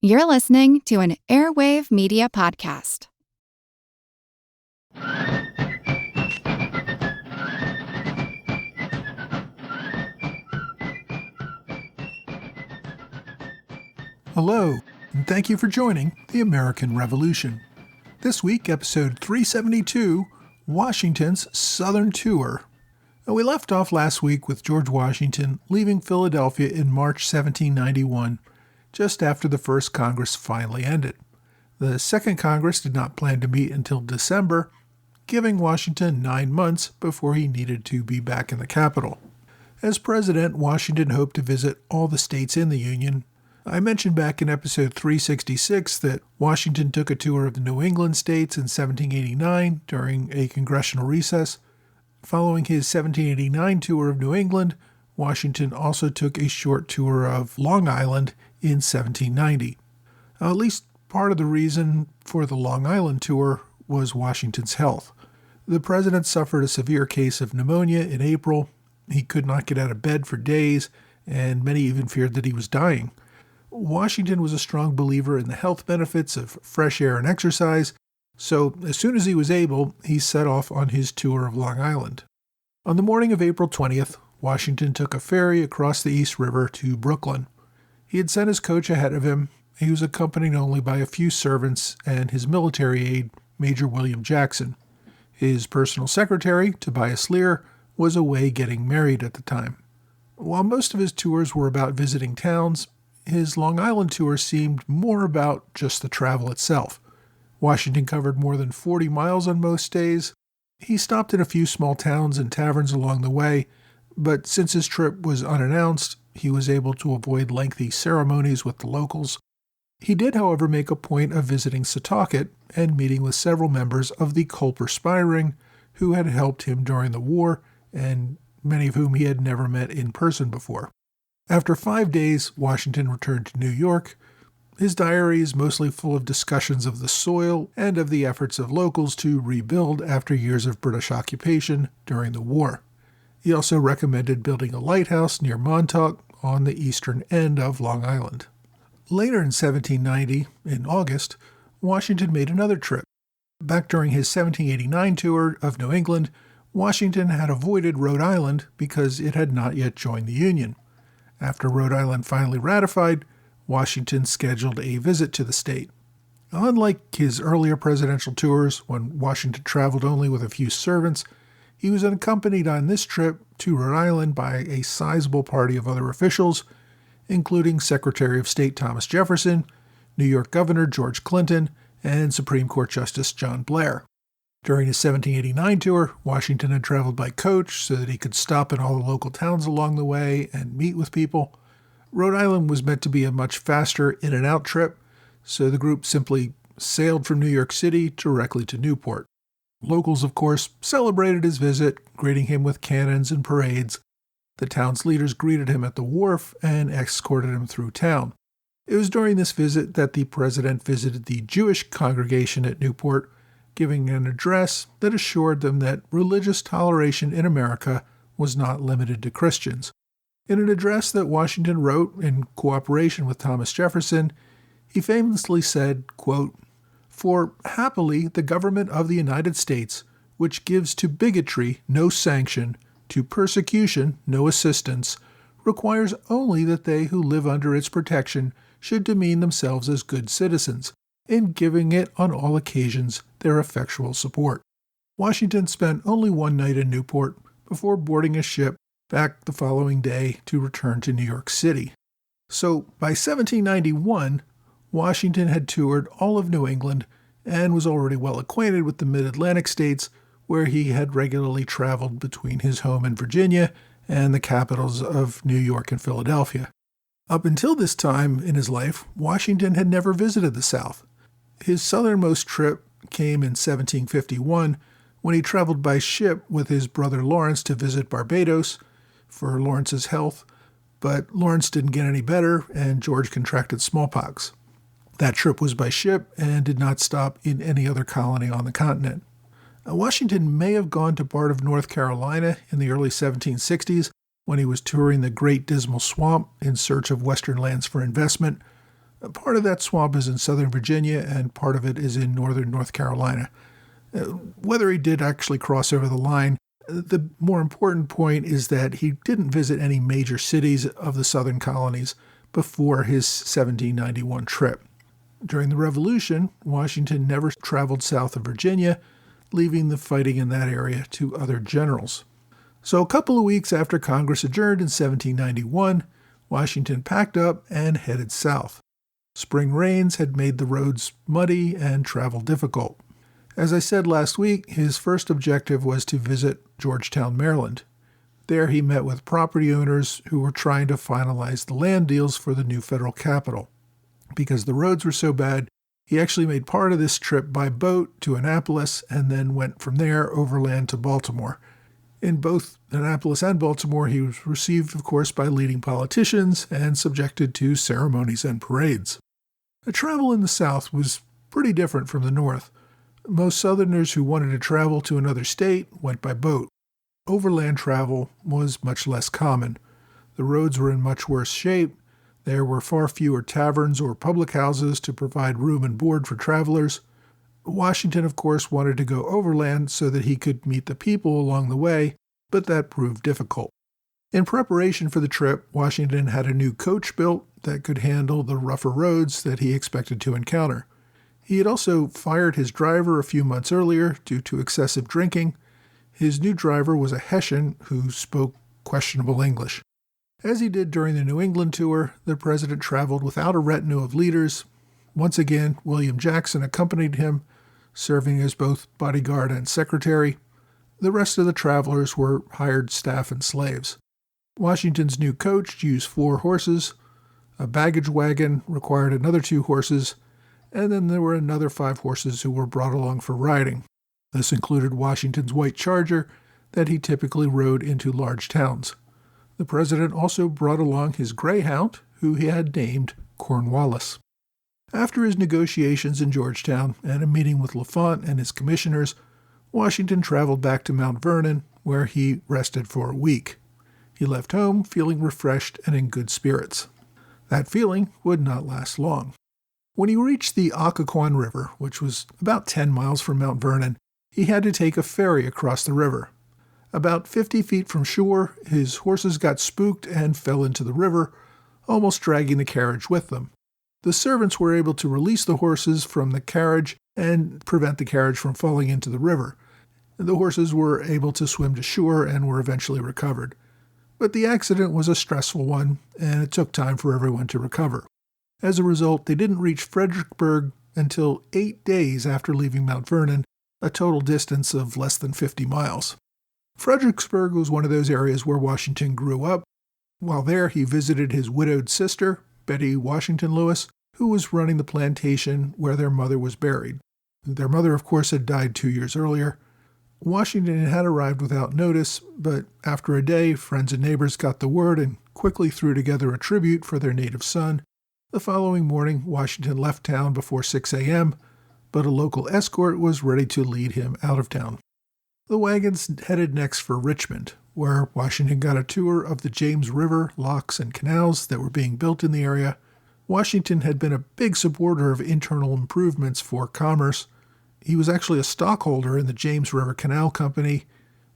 You're listening to an Airwave Media Podcast. Hello, and thank you for joining the American Revolution. This week, episode 372, Washington's Southern Tour. Now, we left off last week with George Washington leaving Philadelphia in March 1791, just after the first Congress finally ended. The second Congress did not plan to meet until December, giving Washington 9 months before he needed to be back in the capital. As president, Washington hoped to visit all the states in the Union. I mentioned back in episode 366 that Washington took a tour of the New England states in 1789 during a congressional recess. Following his 1789 tour of New England, Washington also took a short tour of Long Island in 1790. At least part of the reason for the Long Island tour was Washington's health. The president suffered a severe case of pneumonia in April. He could not get out of bed for days, and many even feared that he was dying. Washington was a strong believer in the health benefits of fresh air and exercise, so as soon as he was able, he set off on his tour of Long Island. On the morning of April 20th, Washington took a ferry across the East River to Brooklyn. He had sent his coach ahead of him. He was accompanied only by a few servants and his military aide, Major William Jackson. His personal secretary, Tobias Lear, was away getting married at the time. While most of his tours were about visiting towns, his Long Island tour seemed more about just the travel itself. Washington covered more than 40 miles on most days. He stopped in a few small towns and taverns along the way, but since his trip was unannounced, he was able to avoid lengthy ceremonies with the locals. He did, however, make a point of visiting Setauket and meeting with several members of the Culper Spy Ring who had helped him during the war, and many of whom he had never met in person before. After 5 days, Washington returned to New York. His diary is mostly full of discussions of the soil and of the efforts of locals to rebuild after years of British occupation during the war. He also recommended building a lighthouse near Montauk on the eastern end of Long Island. Later in 1790, in August, Washington made another trip. Back during his 1789 tour of New England, Washington had avoided Rhode Island because it had not yet joined the Union. After Rhode Island finally ratified, Washington scheduled a visit to the state. Unlike his earlier presidential tours, when Washington traveled only with a few servants, he was accompanied on this trip to Rhode Island by a sizable party of other officials, including Secretary of State Thomas Jefferson, New York Governor George Clinton, and Supreme Court Justice John Blair. During his 1789 tour, Washington had traveled by coach so that he could stop in all the local towns along the way and meet with people. Rhode Island was meant to be a much faster in-and-out trip, so the group simply sailed from New York City directly to Newport. Locals, of course, celebrated his visit, greeting him with cannons and parades. The town's leaders greeted him at the wharf and escorted him through town. It was during this visit that the president visited the Jewish congregation at Newport, giving an address that assured them that religious toleration in America was not limited to Christians. In an address that Washington wrote in cooperation with Thomas Jefferson, he famously said, quote, "For happily the government of the United States, which gives to bigotry no sanction, to persecution no assistance, requires only that they who live under its protection should demean themselves as good citizens, in giving it on all occasions their effectual support." Washington spent only one night in Newport before boarding a ship back the following day to return to New York City. So by 1791, Washington had toured all of New England and was already well acquainted with the mid-Atlantic states, where he had regularly traveled between his home in Virginia and the capitals of New York and Philadelphia. Up until this time in his life, Washington had never visited the South. His southernmost trip came in 1751, when he traveled by ship with his brother Lawrence to visit Barbados for Lawrence's health, but Lawrence didn't get any better, and George contracted smallpox. That trip was by ship and did not stop in any other colony on the continent. Washington may have gone to part of North Carolina in the early 1760s when he was touring the Great Dismal Swamp in search of western lands for investment, Part of that swamp is in southern Virginia, and part of it is in northern North Carolina. Whether he did actually cross over the line, the more important point is that he didn't visit any major cities of the southern colonies before his 1791 trip. During the Revolution, Washington never traveled south of Virginia, leaving the fighting in that area to other generals. So a couple of weeks after Congress adjourned in 1791, Washington packed up and headed south. Spring rains had made the roads muddy and travel difficult. As I said last week, his first objective was to visit Georgetown, Maryland. There he met with property owners who were trying to finalize the land deals for the new federal capital. Because the roads were so bad, he actually made part of this trip by boat to Annapolis and then went from there overland to Baltimore. In both Annapolis and Baltimore, he was received, of course, by leading politicians and subjected to ceremonies and parades. The travel in the South was pretty different from the North. Most Southerners who wanted to travel to another state went by boat. Overland travel was much less common. The roads were in much worse shape. There were far fewer taverns or public houses to provide room and board for travelers. Washington, of course, wanted to go overland so that he could meet the people along the way, but that proved difficult. In preparation for the trip, Washington had a new coach built that could handle the rougher roads that he expected to encounter. He had also fired his driver a few months earlier due to excessive drinking. His new driver was a Hessian who spoke questionable English. As he did during the New England tour, the president traveled without a retinue of leaders. Once again, William Jackson accompanied him, serving as both bodyguard and secretary. The rest of the travelers were hired staff and slaves. Washington's new coach used 4 horses. A baggage wagon required another 2 horses, and then there were another 5 horses who were brought along for riding. This included Washington's white charger that he typically rode into large towns. The president also brought along his greyhound, who he had named Cornwallis. After his negotiations in Georgetown and a meeting with L'Enfant and his commissioners, Washington traveled back to Mount Vernon, where he rested for a week. He left home feeling refreshed and in good spirits. That feeling would not last long. When he reached the Occoquan River, which was about 10 miles from Mount Vernon, he had to take a ferry across the river. About 50 feet from shore, his horses got spooked and fell into the river, almost dragging the carriage with them. The servants were able to release the horses from the carriage and prevent the carriage from falling into the river. The horses were able to swim to shore and were eventually recovered. But the accident was a stressful one, and it took time for everyone to recover. As a result, they didn't reach Fredericksburg until 8 days after leaving Mount Vernon, a total distance of less than 50 miles. Fredericksburg was one of those areas where Washington grew up. While there, he visited his widowed sister, Betty Washington Lewis, who was running the plantation where their mother was buried. Their mother, of course, had died 2 years earlier. Washington had arrived without notice, but after a day, friends and neighbors got the word and quickly threw together a tribute for their native son. The following morning, Washington left town before 6 a.m., but a local escort was ready to lead him out of town. The wagons headed next for Richmond, where Washington got a tour of the James River locks and canals that were being built in the area. Washington had been a big supporter of internal improvements for commerce. He was actually a stockholder in the James River Canal Company,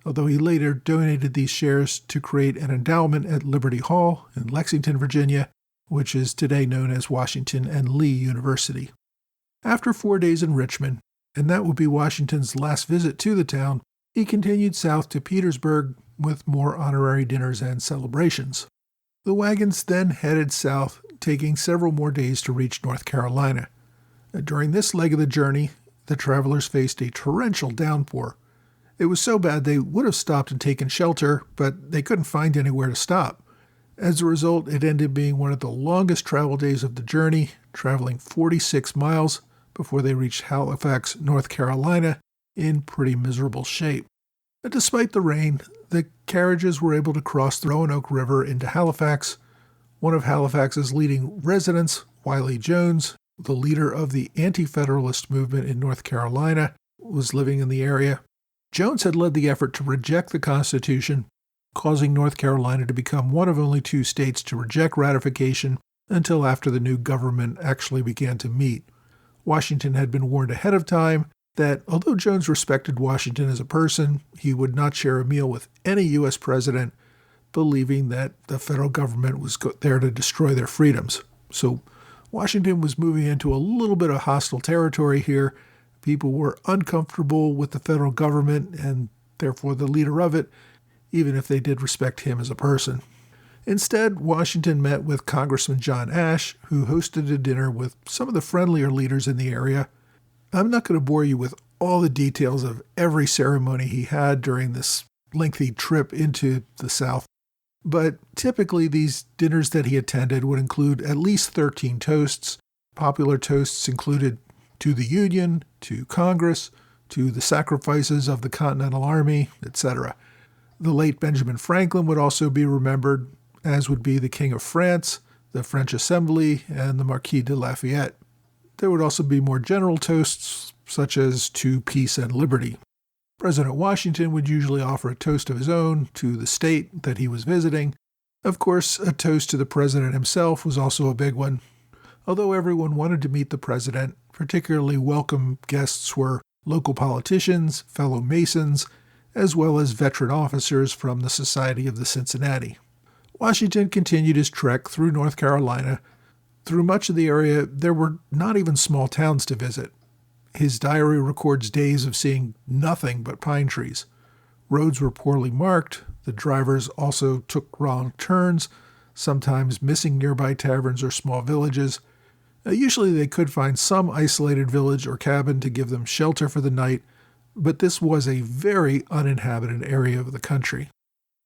although he later donated these shares to create an endowment at Liberty Hall in Lexington, Virginia, which is today known as Washington and Lee University. After 4 days in Richmond, and that would be Washington's last visit to the town, he continued south to Petersburg with more honorary dinners and celebrations. The wagons then headed south, taking several more days to reach North Carolina. During this leg of the journey, the travelers faced a torrential downpour. It was so bad they would have stopped and taken shelter, but they couldn't find anywhere to stop. As a result, it ended up being one of the longest travel days of the journey, traveling 46 miles before they reached Halifax, North Carolina, in pretty miserable shape. But despite the rain, the carriages were able to cross the Roanoke River into Halifax. One of Halifax's leading residents, Wiley Jones, the leader of the anti-federalist movement in North Carolina, was living in the area. Jones had led the effort to reject the Constitution, causing North Carolina to become one of only 2 states to reject ratification until after the new government actually began to meet. Washington had been warned ahead of time that although Jones respected Washington as a person, he would not share a meal with any U.S. president, believing that the federal government was there to destroy their freedoms. So Washington was moving into a little bit of hostile territory here. People were uncomfortable with the federal government and therefore the leader of it, even if they did respect him as a person. Instead, Washington met with Congressman John Ashe, who hosted a dinner with some of the friendlier leaders in the area. I'm not going to bore you with all the details of every ceremony he had during this lengthy trip into the South, but typically these dinners that he attended would include at least 13 toasts. Popular toasts included to the Union, to Congress, to the sacrifices of the Continental Army, etc. The late Benjamin Franklin would also be remembered, as would be the King of France, the French Assembly, and the Marquis de Lafayette. There would also be more general toasts, such as to peace and liberty. President Washington would usually offer a toast of his own to the state that he was visiting. Of course, a toast to the president himself was also a big one. Although everyone wanted to meet the president, particularly welcome guests were local politicians, fellow Masons, as well as veteran officers from the Society of the Cincinnati. Washington continued his trek through North Carolina. Through much of the area, there were not even small towns to visit. His diary records days of seeing nothing but pine trees. Roads were poorly marked. The drivers also took wrong turns, sometimes missing nearby taverns or small villages. Usually they could find some isolated village or cabin to give them shelter for the night, but this was a very uninhabited area of the country.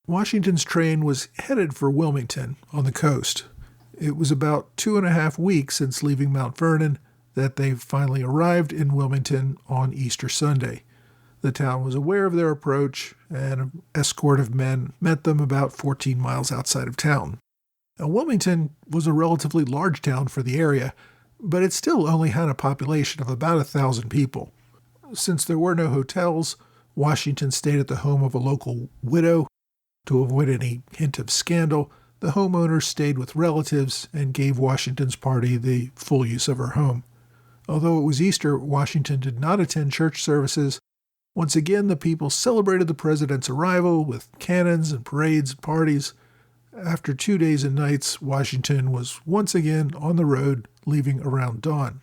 Washington's train was headed for Wilmington on the coast. It was about 2.5 weeks since leaving Mount Vernon that they finally arrived in Wilmington on Easter Sunday. The town was aware of their approach, and an escort of men met them about 14 miles outside of town. Now, Wilmington was a relatively large town for the area, but it still only had a population of about 1,000 people. Since there were no hotels, Washington stayed at the home of a local widow. To avoid any hint of scandal, the homeowner stayed with relatives and gave Washington's party the full use of her home. Although it was Easter, Washington did not attend church services. Once again, the people celebrated the president's arrival with cannons and parades and parties. After 2 days and nights, Washington was once again on the road, leaving around dawn.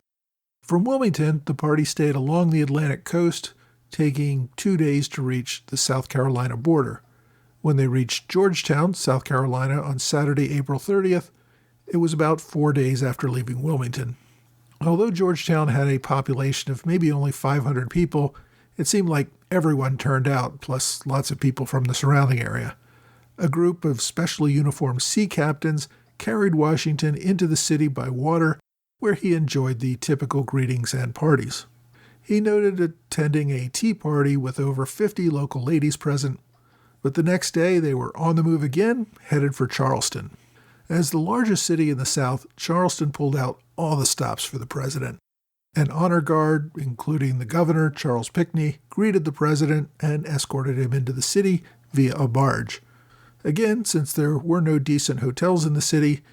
From Wilmington, the party stayed along the Atlantic coast, taking 2 days to reach the South Carolina border. When they reached Georgetown, South Carolina, on Saturday, April 30th, it was about 4 days after leaving Wilmington. Although Georgetown had a population of maybe only 500 people, it seemed like everyone turned out, plus lots of people from the surrounding area. A group of specially uniformed sea captains carried Washington into the city by water, where he enjoyed the typical greetings and parties. He noted attending a tea party with over 50 local ladies present, but the next day they were on the move again, headed for Charleston. As the largest city in the South, Charleston pulled out all the stops for the president. An honor guard, including the governor, Charles Pinckney, greeted the president and escorted him into the city via a barge. Again, since there were no decent hotels in the city,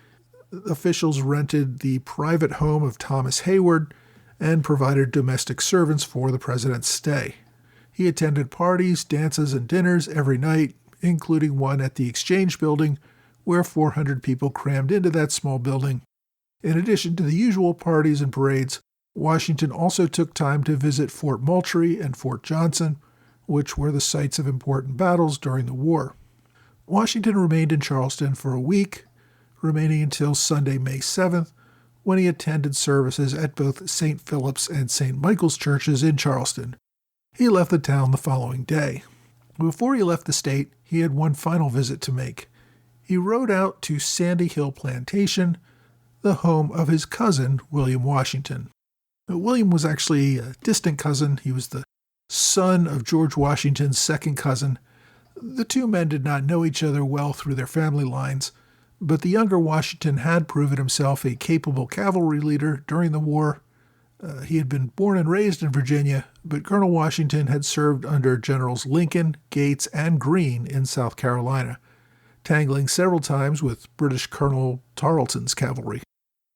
officials rented the private home of Thomas Hayward and provided domestic servants for the president's stay. He attended parties, dances, and dinners every night, including one at the Exchange Building, where 400 people crammed into that small building. In addition to the usual parties and parades, Washington also took time to visit Fort Moultrie and Fort Johnson, which were the sites of important battles during the war. Washington remained in Charleston for a week, remaining until Sunday, May 7th, when he attended services at both St. Philip's and St. Michael's churches in Charleston. He left the town the following day. Before he left the state, he had one final visit to make. He rode out to Sandy Hill Plantation, the home of his cousin, William Washington. William was actually a distant cousin. He was the son of George Washington's second cousin. The two men did not know each other well through their family lines, but the younger Washington had proven himself a capable cavalry leader during the war. He had been born and raised in Virginia, but Colonel Washington had served under Generals Lincoln, Gates, and Greene in South Carolina, tangling several times with British Colonel Tarleton's cavalry.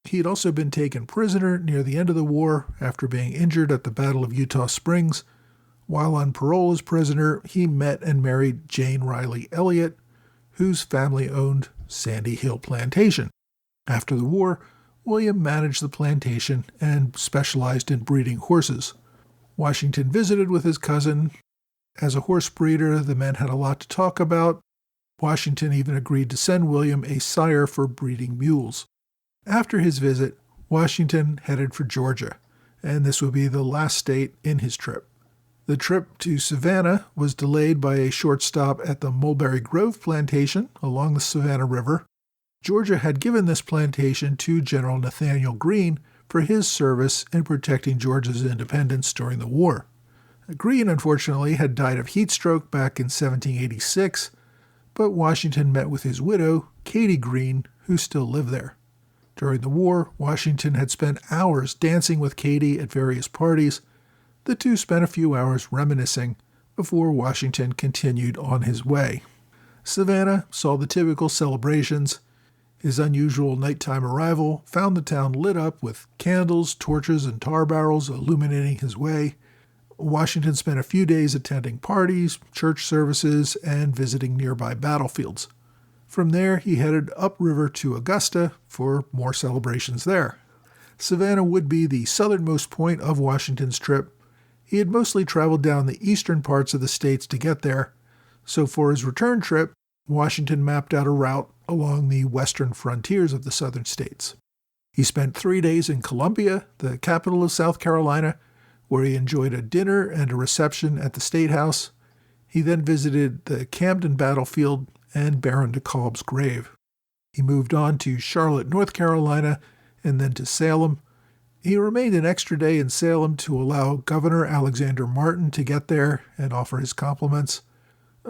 He had also been taken prisoner near the end of the war after being injured at the Battle of Eutaw Springs. While on parole as prisoner, he met and married Jane Riley Elliott, whose family owned Sandy Hill Plantation. After the war, William managed the plantation and specialized in breeding horses. Washington visited with his cousin. As a horse breeder, the men had a lot to talk about. Washington even agreed to send William a sire for breeding mules. After his visit, Washington headed for Georgia, and this would be the last state in his trip. The trip to Savannah was delayed by a short stop at the Mulberry Grove plantation along the Savannah River. Georgia had given this plantation to General Nathanael Greene for his service in protecting Georgia's independence during the war. Greene, unfortunately, had died of heat stroke back in 1786, but Washington met with his widow, Katie Greene, who still lived there. During the war, Washington had spent hours dancing with Katie at various parties. The two spent a few hours reminiscing before Washington continued on his way. Savannah saw the typical celebrations. His unusual nighttime arrival found the town lit up with candles, torches, and tar barrels illuminating his way. Washington spent a few days attending parties, church services, and visiting nearby battlefields. From there, he headed upriver to Augusta for more celebrations there. Savannah would be the southernmost point of Washington's trip. He had mostly traveled down the eastern parts of the states to get there, so for his return trip, Washington mapped out a route along the western frontiers of the southern states. He spent 3 days in Columbia, the capital of South Carolina, where he enjoyed a dinner and a reception at the State House. He then visited the Camden battlefield and Baron de Kalb's grave. He moved on to Charlotte, North Carolina, and then to Salem. He remained an extra day in Salem to allow Governor Alexander Martin to get there and offer his compliments.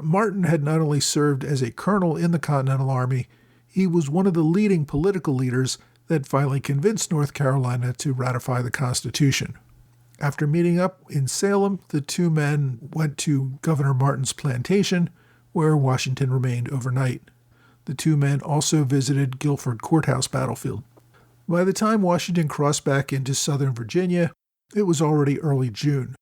Martin had not only served as a colonel in the Continental Army, he was one of the leading political leaders that finally convinced North Carolina to ratify the Constitution. After meeting up in Salem, the two men went to Governor Martin's plantation, where Washington remained overnight. The two men also visited Guilford Courthouse battlefield. By the time Washington crossed back into southern Virginia, it was already early June.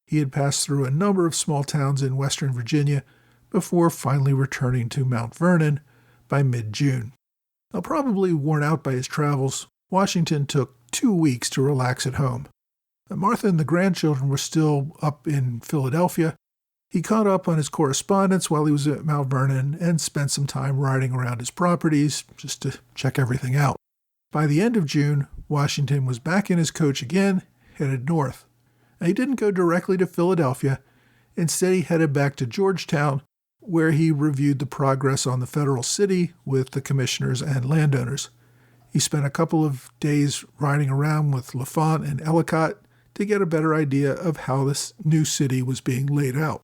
He had passed through a number of small towns in western Virginia before finally returning to Mount Vernon by mid-June. Now, probably worn out by his travels, Washington took 2 weeks to relax at home. Martha and the grandchildren were still up in Philadelphia. He caught up on his correspondence while he was at Mount Vernon and spent some time riding around his properties just to check everything out. By the end of June, Washington was back in his coach again, headed north. Now, he didn't go directly to Philadelphia. Instead, he headed back to Georgetown, where he reviewed the progress on the federal city with the commissioners and landowners. He spent a couple of days riding around with L'Enfant and Ellicott to get a better idea of how this new city was being laid out.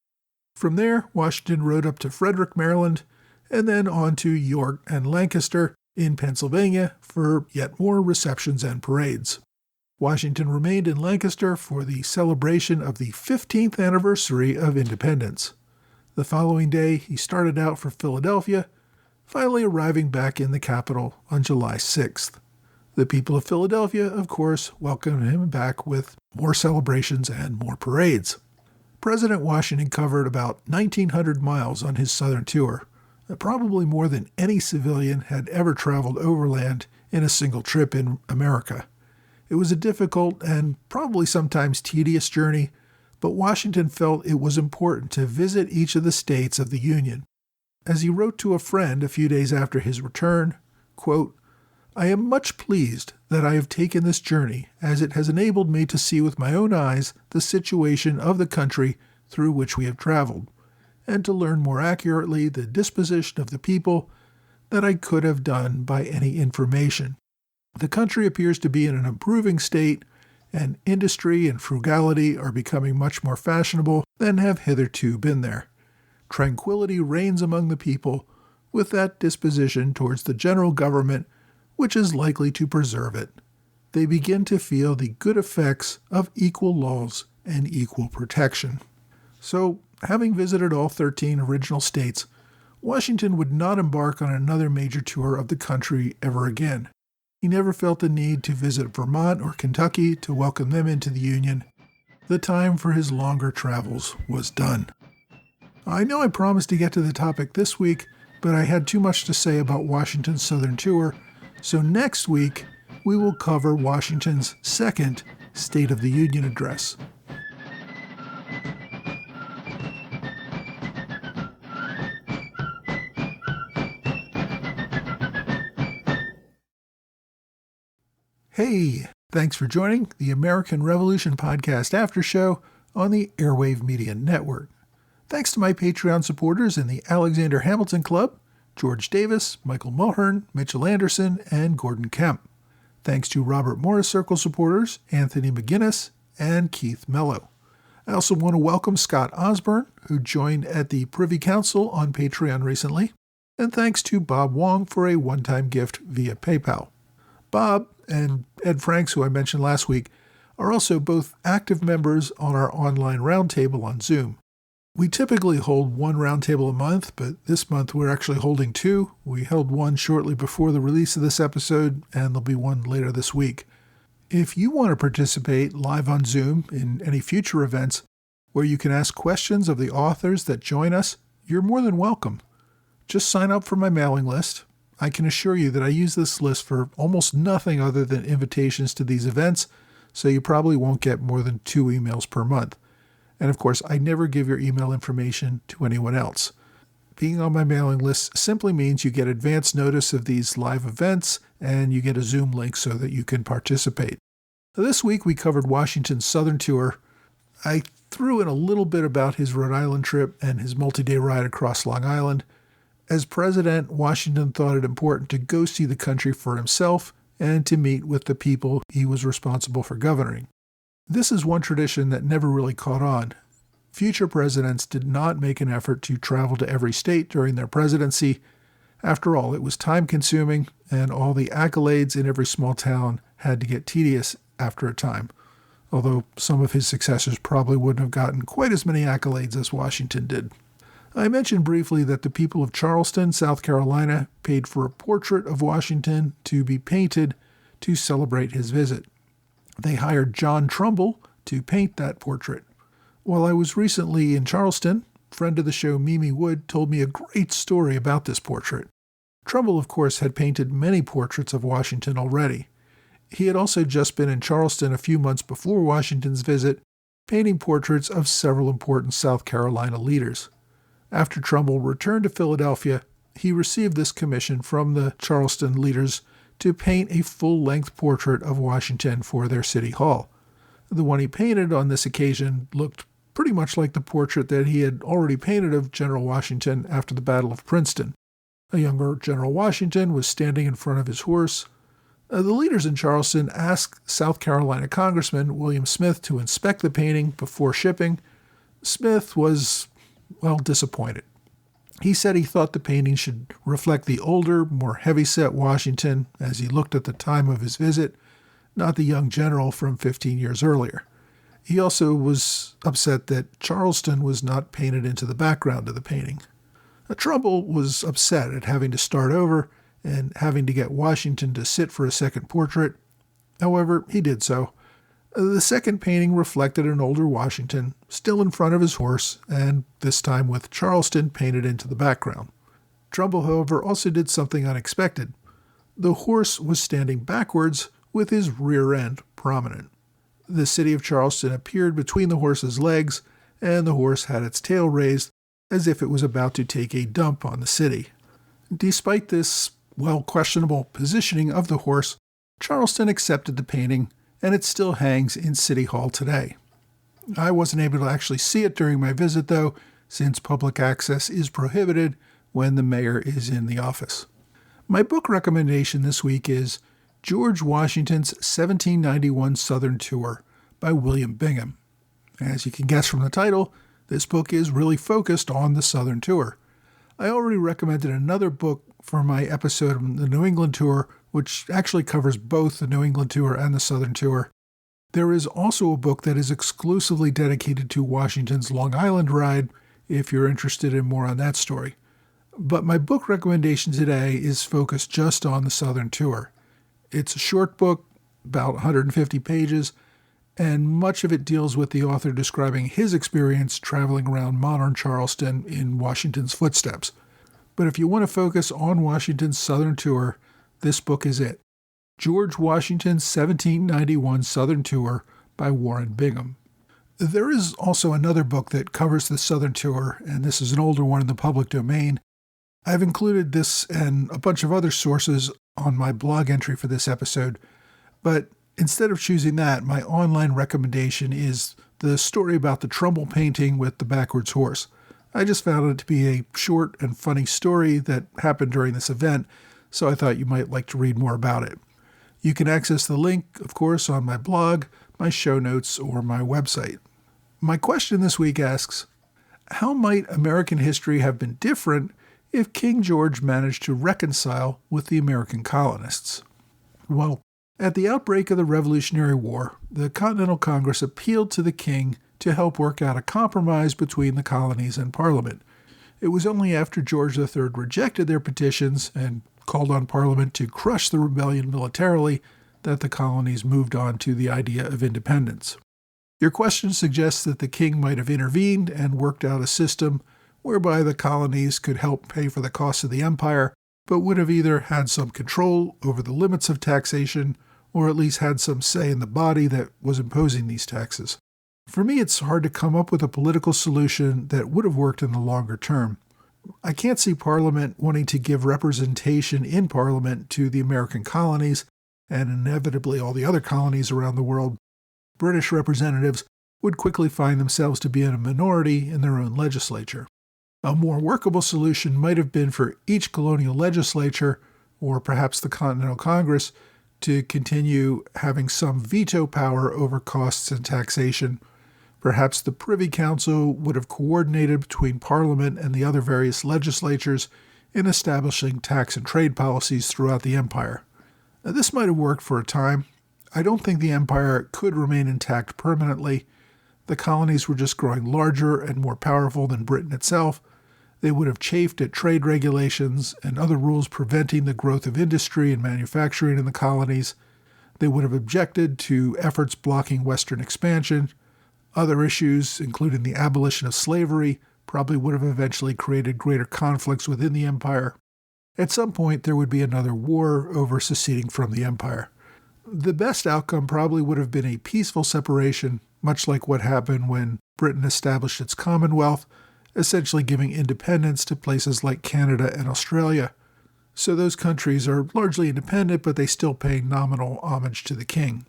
From there, Washington rode up to Frederick, Maryland, and then on to York and Lancaster in Pennsylvania for yet more receptions and parades. Washington remained in Lancaster for the celebration of the 15th anniversary of independence. The following day, he started out for Philadelphia, finally arriving back in the capital on July 6th. The people of Philadelphia, of course, welcomed him back with more celebrations and more parades. President Washington covered about 1,900 miles on his southern tour, probably more than any civilian had ever traveled overland in a single trip in America. It was a difficult and probably sometimes tedious journey, but Washington felt it was important to visit each of the states of the Union. As he wrote to a friend a few days after his return, quote, "I am much pleased that I have taken this journey, as it has enabled me to see with my own eyes the situation of the country through which we have traveled, and to learn more accurately the disposition of the people than I could have done by any information. The country appears to be in an improving state, and industry and frugality are becoming much more fashionable than have hitherto been there. Tranquility reigns among the people, with that disposition towards the general government which is likely to preserve it. They begin to feel the good effects of equal laws and equal protection." So, having visited all 13 original states, Washington would not embark on another major tour of the country ever again. He never felt the need to visit Vermont or Kentucky to welcome them into the Union. The time for his longer travels was done. I know I promised to get to the topic this week, but I had too much to say about Washington's Southern tour, so next week we will cover Washington's second State of the Union address. Hey, thanks for joining the American Revolution Podcast After Show on the Airwave Media Network. Thanks to my Patreon supporters in the Alexander Hamilton Club, George Davis, Michael Mulhern, Mitchell Anderson, and Gordon Kemp. Thanks to Robert Morris Circle supporters, Anthony McGinnis, and Keith Mello. I also want to welcome Scott Osborne, who joined at the Privy Council on Patreon recently, and thanks to Bob Wong for a one-time gift via PayPal. Bob and Ed Franks, who I mentioned last week, are also both active members on our online roundtable on Zoom. We typically hold one roundtable a month, but this month we're actually holding two. We held one shortly before the release of this episode, and there'll be one later this week. If you want to participate live on Zoom in any future events where you can ask questions of the authors that join us, you're more than welcome. Just sign up for my mailing list. I can assure you that I use this list for almost nothing other than invitations to these events, so you probably won't get more than 2 emails per month. And of course, I never give your email information to anyone else. Being on my mailing list simply means you get advance notice of these live events and you get a Zoom link so that you can participate. This week we covered Washington's Southern tour. I threw in a little bit about his Rhode Island trip and his multi-day ride across Long Island. As president, Washington thought it important to go see the country for himself and to meet with the people he was responsible for governing. This is one tradition that never really caught on. Future presidents did not make an effort to travel to every state during their presidency. After all, it was time-consuming, and all the accolades in every small town had to get tedious after a time, although some of his successors probably wouldn't have gotten quite as many accolades as Washington did. I mentioned briefly that the people of Charleston, South Carolina, paid for a portrait of Washington to be painted to celebrate his visit. They hired John Trumbull to paint that portrait. While I was recently in Charleston, friend of the show Mimi Wood told me a great story about this portrait. Trumbull, of course, had painted many portraits of Washington already. He had also just been in Charleston a few months before Washington's visit, painting portraits of several important South Carolina leaders. After Trumbull returned to Philadelphia, he received this commission from the Charleston leaders to paint a full-length portrait of Washington for their city hall. The one he painted on this occasion looked pretty much like the portrait that he had already painted of General Washington after the Battle of Princeton. A younger General Washington was standing in front of his horse. The leaders in Charleston asked South Carolina Congressman William Smith to inspect the painting before shipping. Smith was disappointed. He said he thought the painting should reflect the older, more heavy-set Washington as he looked at the time of his visit, not the young general from 15 years earlier. He also was upset that Charleston was not painted into the background of the painting. Trumbull was upset at having to start over and having to get Washington to sit for a second portrait. However, he did so. The second painting reflected an older Washington, still in front of his horse, and this time with Charleston painted into the background. Trumbull, however, also did something unexpected. The horse was standing backwards with his rear end prominent. The city of Charleston appeared between the horse's legs, and the horse had its tail raised as if it was about to take a dump on the city. Despite this, questionable positioning of the horse, Charleston accepted the painting, and it still hangs in City Hall today. I wasn't able to actually see it during my visit, though, since public access is prohibited when the mayor is in the office. My book recommendation this week is George Washington's 1791 Southern Tour by William Bingham. As you can guess from the title, this book is really focused on the Southern Tour. I already recommended another book for my episode on the New England Tour, which actually covers both the New England Tour and the Southern Tour. There is also a book that is exclusively dedicated to Washington's Long Island ride, if you're interested in more on that story. But my book recommendation today is focused just on the Southern Tour. It's a short book, about 150 pages, and much of it deals with the author describing his experience traveling around modern Charleston in Washington's footsteps. But if you want to focus on Washington's Southern tour, this book is it. George Washington's 1791 Southern Tour by Warren Bingham. There is also another book that covers the Southern tour, and this is an older one in the public domain. I've included this and a bunch of other sources on my blog entry for this episode, but instead of choosing that, my online recommendation is the story about the Trumbull painting with the backwards horse. I just found it to be a short and funny story that happened during this event, so I thought you might like to read more about it. You can access the link, of course, on my blog, my show notes, or my website. My question this week asks, how might American history have been different if King George managed to reconcile with the American colonists? Well, at the outbreak of the Revolutionary War, the Continental Congress appealed to the king to help work out a compromise between the colonies and Parliament. It was only after George III rejected their petitions and called on Parliament to crush the rebellion militarily that the colonies moved on to the idea of independence. Your question suggests that the king might have intervened and worked out a system whereby the colonies could help pay for the costs of the empire, but would have either had some control over the limits of taxation or at least had some say in the body that was imposing these taxes. For me, it's hard to come up with a political solution that would have worked in the longer term. I can't see Parliament wanting to give representation in Parliament to the American colonies, and inevitably all the other colonies around the world. British representatives would quickly find themselves to be in a minority in their own legislature. A more workable solution might have been for each colonial legislature, or perhaps the Continental Congress, to continue having some veto power over costs and taxation. Perhaps the Privy Council would have coordinated between Parliament and the other various legislatures in establishing tax and trade policies throughout the empire. Now, this might have worked for a time. I don't think the empire could remain intact permanently. The colonies were just growing larger and more powerful than Britain itself. They would have chafed at trade regulations and other rules preventing the growth of industry and manufacturing in the colonies. They would have objected to efforts blocking Western expansion. Other issues, including the abolition of slavery, probably would have eventually created greater conflicts within the empire. At some point, there would be another war over seceding from the empire. The best outcome probably would have been a peaceful separation, much like what happened when Britain established its Commonwealth, essentially giving independence to places like Canada and Australia. So those countries are largely independent, but they still pay nominal homage to the king.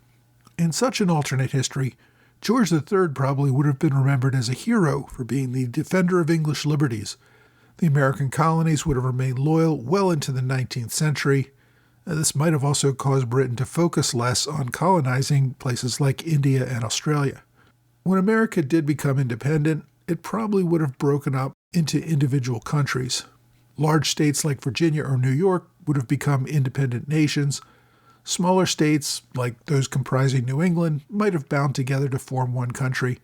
In such an alternate history, George III probably would have been remembered as a hero for being the defender of English liberties. The American colonies would have remained loyal well into the 19th century. This might have also caused Britain to focus less on colonizing places like India and Australia. When America did become independent, it probably would have broken up into individual countries. Large states like Virginia or New York would have become independent nations. Smaller states, like those comprising New England, might have bound together to form one country.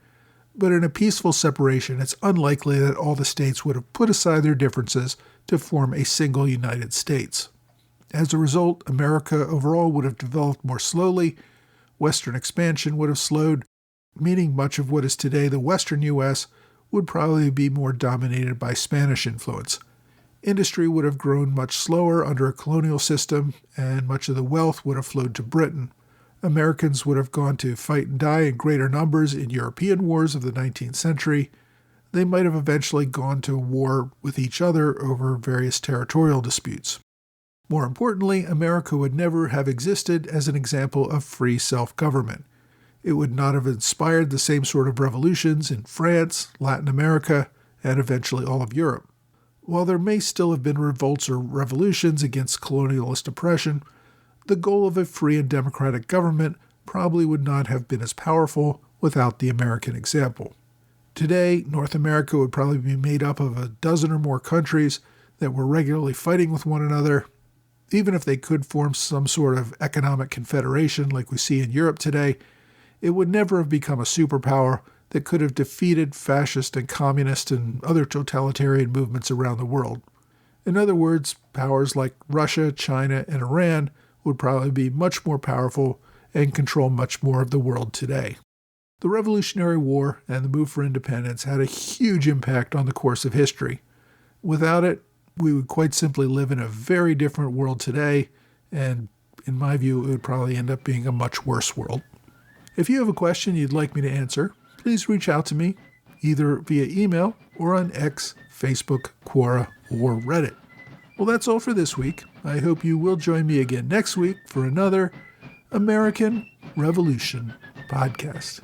But in a peaceful separation, it's unlikely that all the states would have put aside their differences to form a single United States. As a result, America overall would have developed more slowly, Western expansion would have slowed, meaning much of what is today the Western U.S. would probably be more dominated by Spanish influence. Industry would have grown much slower under a colonial system, and much of the wealth would have flowed to Britain. Americans would have gone to fight and die in greater numbers in European wars of the 19th century. They might have eventually gone to war with each other over various territorial disputes. More importantly, America would never have existed as an example of free self-government. It would not have inspired the same sort of revolutions in France, Latin America, and eventually all of Europe. While there may still have been revolts or revolutions against colonialist oppression, the goal of a free and democratic government probably would not have been as powerful without the American example. Today, North America would probably be made up of a dozen or more countries that were regularly fighting with one another. Even if they could form some sort of economic confederation like we see in Europe today, it would never have become a superpower that could have defeated fascist and communist and other totalitarian movements around the world. In other words, powers like Russia, China, and Iran would probably be much more powerful and control much more of the world today. The Revolutionary War and the move for independence had a huge impact on the course of history. Without it, we would quite simply live in a very different world today, and in my view, it would probably end up being a much worse world. If you have a question you'd like me to answer, please reach out to me, either via email or on X, Facebook, Quora, or Reddit. Well, that's all for this week. I hope you will join me again next week for another American Revolution podcast.